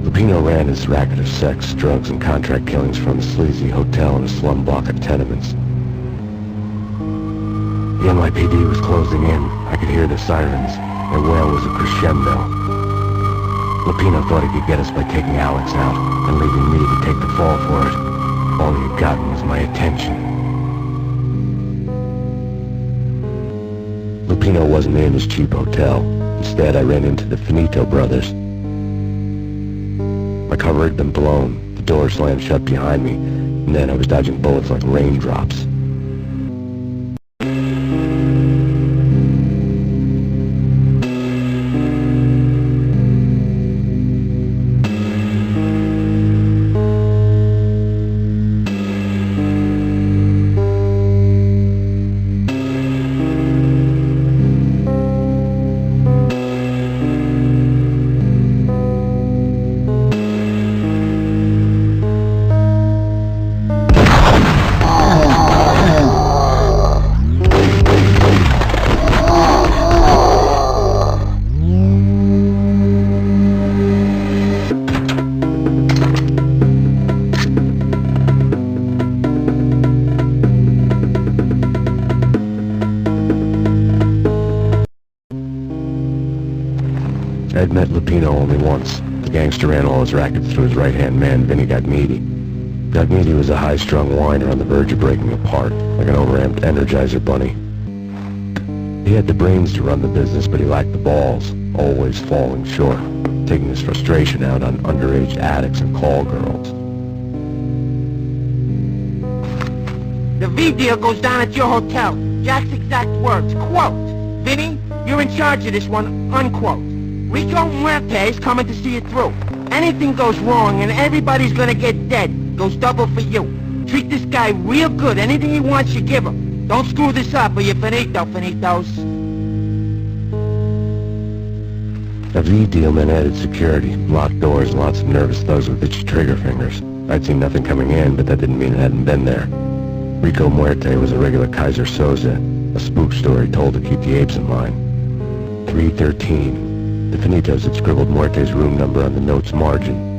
Lupino ran his racket of sex, drugs, and contract killings from a sleazy hotel in a slum block of tenements. The NYPD was closing in. I could hear the sirens. Their wail was a crescendo. Lupino thought he could get us by taking Alex out and leaving me to take the fall for it. All he had gotten was my attention. Lupino wasn't in his cheap hotel. Instead, I ran into the Finito brothers. My cover had been blown, the door slammed shut behind me, and then I was dodging bullets like raindrops. I'd met Lupino only once. The gangster ran all his rackets through his right-hand man, Vinny Gagmiti. Gagmiti was a high-strung whiner on the verge of breaking apart, like an overamped Energizer bunny. He had the brains to run the business, but he lacked the balls, always falling short, taking his frustration out on underage addicts and call girls. The V deal goes down at your hotel. Jack's exact words, quote, "Vinny, you're in charge of this one," unquote. Rico Muerte is coming to see it through. Anything goes wrong and everybody's gonna get dead. Goes double for you. Treat this guy real good. Anything he wants, you give him. Don't screw this up or you're finito, finitos. A V deal meant added security, locked doors, and lots of nervous thugs with itchy trigger fingers. I'd seen nothing coming in, but that didn't mean it hadn't been there. Rico Muerte was a regular Kaiser Soze, a spook story told to keep the apes in line. 313. The Finitos had scribbled Muerte's room number on the note's margin.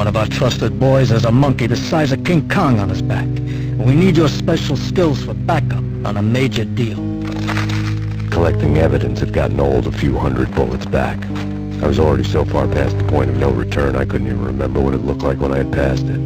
of our trusted boys has a monkey the size of King Kong on his back. And we need your special skills for backup on a major deal. Collecting evidence had gotten old a few hundred bullets back. I was already so far past the point of no return I couldn't even remember what it looked like when I had passed it.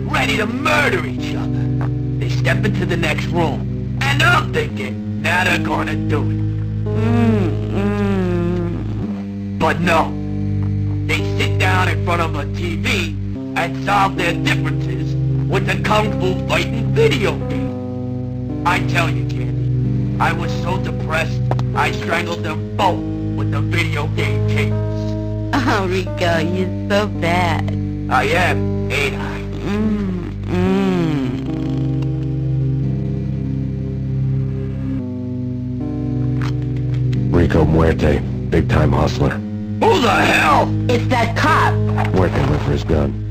Ready to murder each other. They step into the next room, and I'm thinking, now they're gonna do it. But no. They sit down in front of a TV and solve their differences with a kung fu fighting video game. I tell you, Candy, I was so depressed, I strangled them both with the video game cables. Oh, Rico, you're so bad. I am, ain't I? Rico Muerte, big-time hustler. Who the hell? It's that cop. Muerte went for his gun.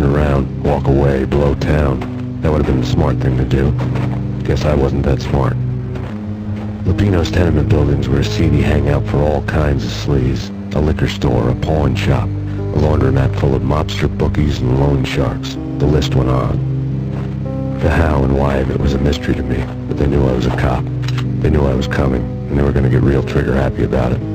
turn around, walk away, blow town. That would have been the smart thing to do. Guess I wasn't that smart. Lupino's tenement buildings were a seedy hangout for all kinds of sleaze. A liquor store, a pawn shop, a laundromat full of mobster bookies and loan sharks. The list went on. The how and why of it was a mystery to me, but they knew I was a cop. They knew I was coming, and they were going to get real trigger-happy about it.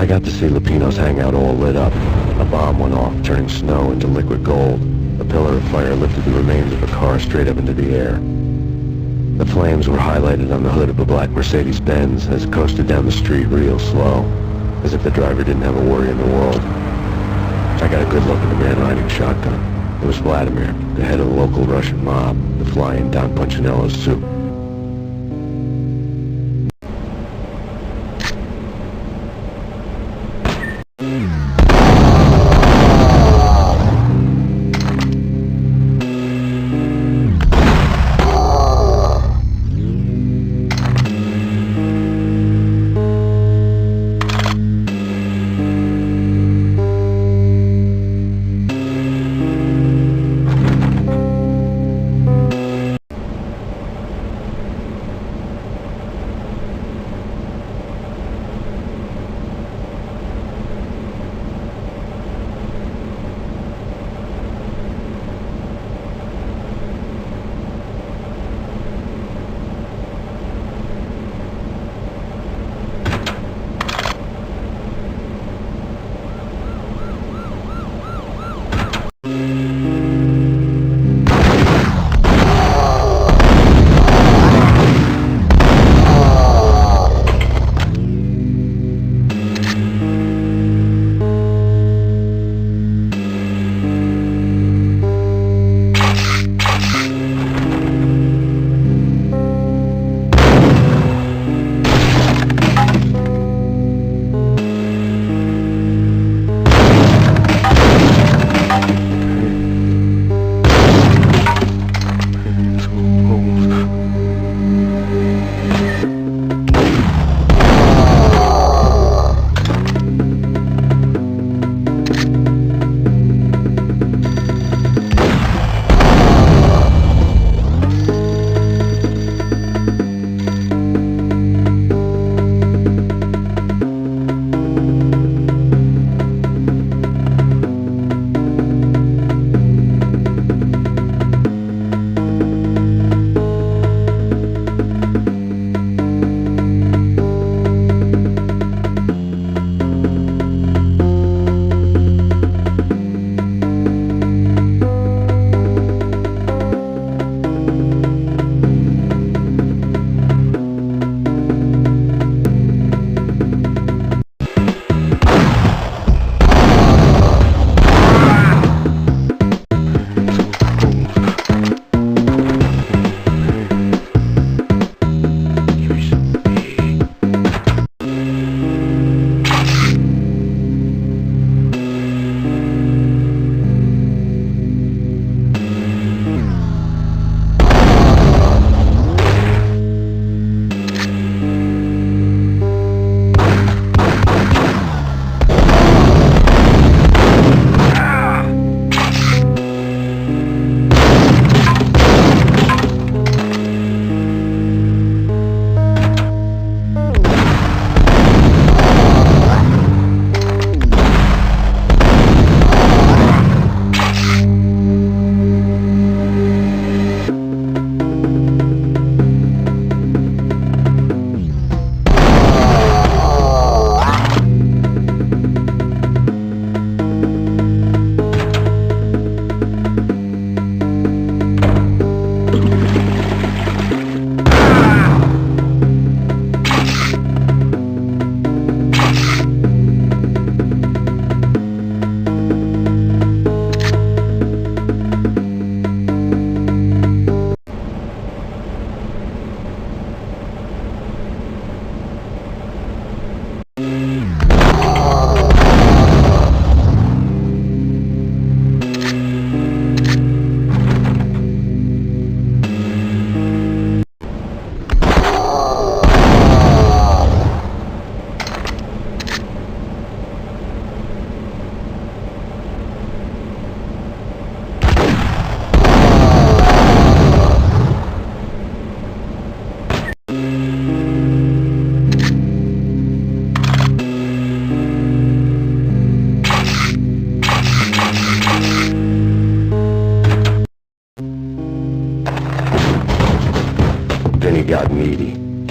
I got to see Lupino's hangout all lit up. A bomb went off, turning snow into liquid gold. A pillar of fire lifted the remains of a car straight up into the air. The flames were highlighted on the hood of a black Mercedes-Benz as it coasted down the street real slow, as if the driver didn't have a worry in the world. I got a good look at the man riding shotgun. It was Vladimir, the head of the local Russian mob, the fly in Don Punchinello's soup.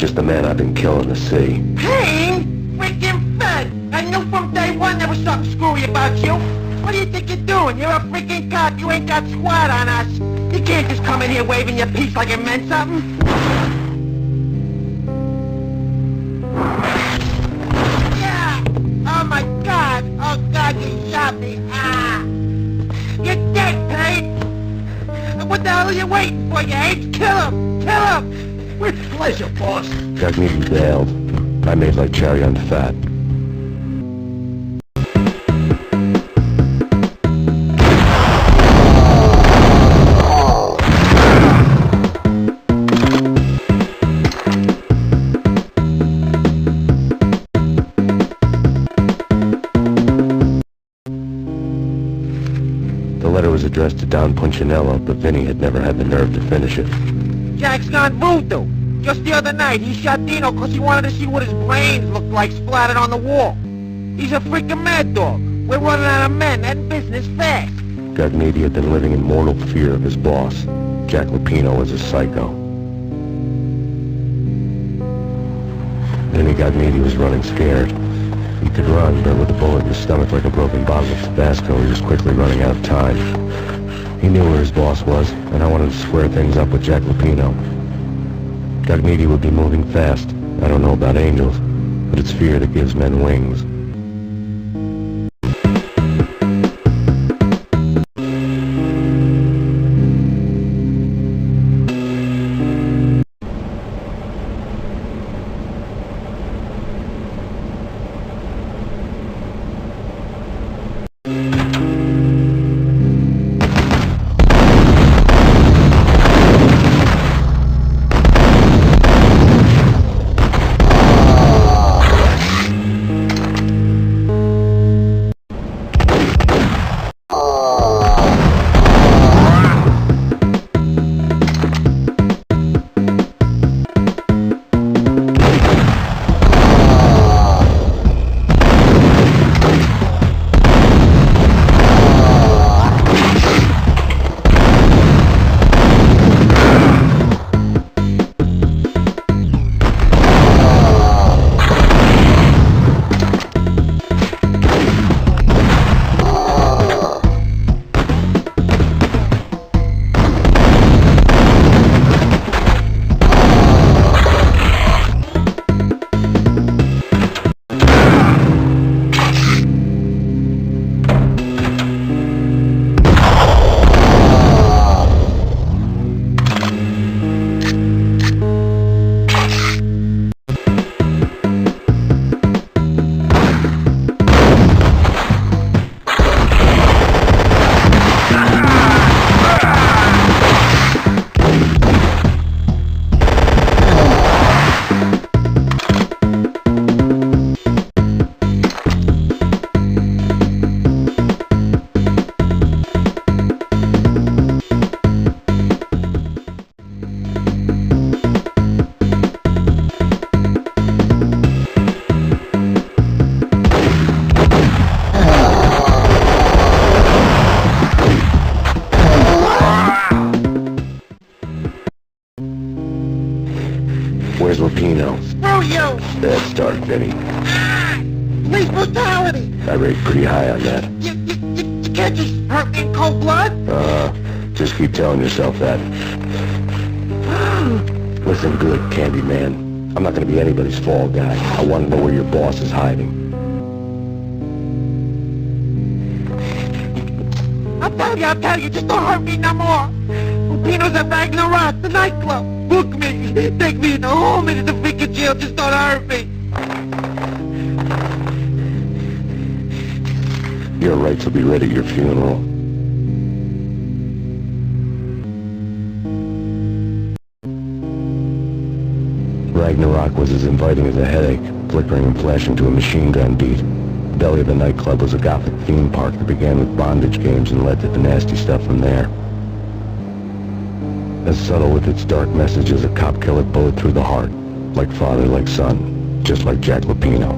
Just the man I've been killing to see. Payne? Freaking fed! I knew from day one there was something screwy about you. What do you think you're doing? You're a freaking cop. You ain't got squat on us. You can't just come in here waving your piece like it meant something. Yeah! Oh my God! Oh God, you shot me! Ah! You're dead, Payne! What the hell are you waiting for, you hate? Kill him! Kill him! With pleasure, boss. Got me bailed. I made like cherry on fat. The letter was addressed to Don Punchinello, but Vinny had never had the nerve to finish it. Jack's gone voodoo. Just the other night, he shot Dino because he wanted to see what his brains looked like splattered on the wall. He's a freaking mad dog. We're running out of men and business fast. Gagniti had been living in mortal fear of his boss. Jack Lupino was a psycho. Vinny Gagniti was running scared. He could run, but with a bullet in his stomach like a broken bottle of Tabasco, he was quickly running out of time. He knew where his boss was, and I wanted to square things up with Jack Lupino. Gagniti would be moving fast. I don't know about angels, but it's fear that gives men wings. Where's Lupino? Screw you! That's dark, Vinny. Ah! Police brutality! I rate pretty high on that. You can't just hurt me in cold blood? Just keep telling yourself that. Listen good, Candyman. I'm not gonna be anybody's fall guy. I want to know where your boss is hiding. I'll tell you, just don't hurt me no more. Lupino's at Ragnarok, the nightclub. Book me, take me in the home into the freaking jail, just don't hurt me. Your rights will be read at your funeral. Ragnarok was as inviting as a headache, flickering and flashing to a machine gun beat. The belly of the nightclub was a gothic theme park that began with bondage games and led to the nasty stuff from there. As subtle with its dark message as a cop killer bullet through the heart. Like father, like son. Just like Jack Lupino.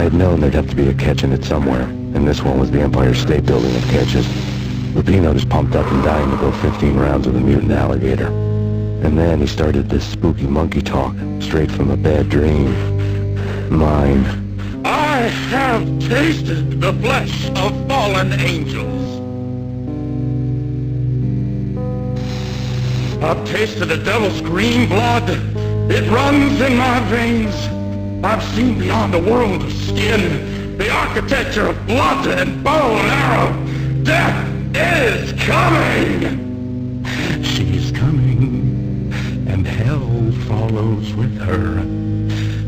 I had known there'd have to be a catch in it somewhere, and this one was the Empire State Building of catches. Lupino just pumped up and dying to go 15 rounds with a mutant alligator. And then he started this spooky monkey talk, straight from a bad dream. Mine. I have tasted the flesh of fallen angels. I've tasted the devil's green blood. It runs in my veins. I've seen beyond the world of skin, the architecture of blood and bow and arrow. Death is coming! She's coming, and hell follows with her.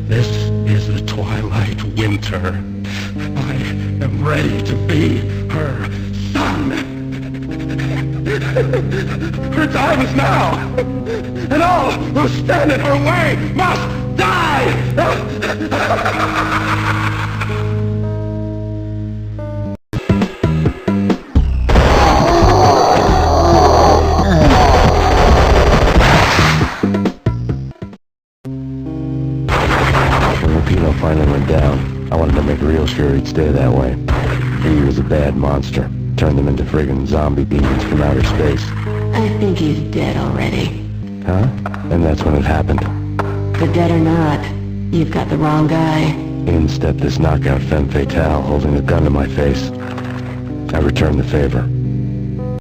This is the twilight winter. I am ready to be her son. Her time is now, and all who stand in her way must die! When Lupino finally went down, I wanted to make real sure he'd stay that way. He was a bad monster. Turned them into friggin' zombie demons from outer space. I think he's dead already. Huh? And that's when it happened. But dead or not, you've got the wrong guy. In stepped this knockout femme fatale, holding a gun to my face. I returned the favor.